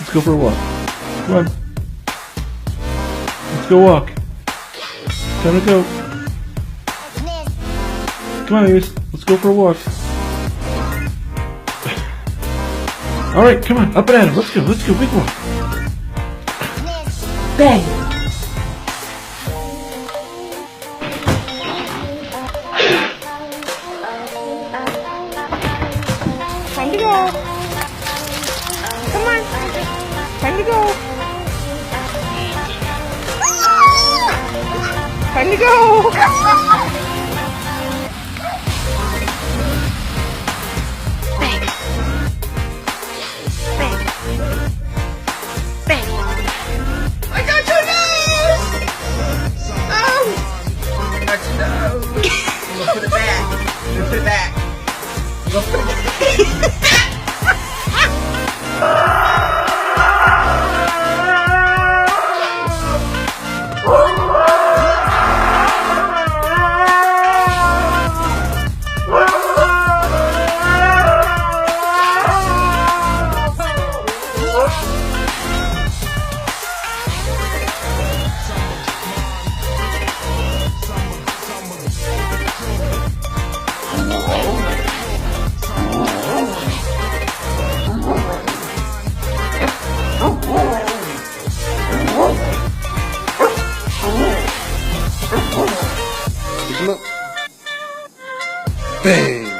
Let's go for a walk. Come on. Let's go walk. Time to go. Come on, Ace. Let's go for a walk. Alright, come on. Up and at him. Let's go. Let's go. Big walk. Bang! Time to go. Come on. Time to go. Time to go. Bang. Bang. Bang. I got your nose! Oh! I got your nose. I'm gonna put it back. I'm gonna put it back. I'm gonna put it back. Bang!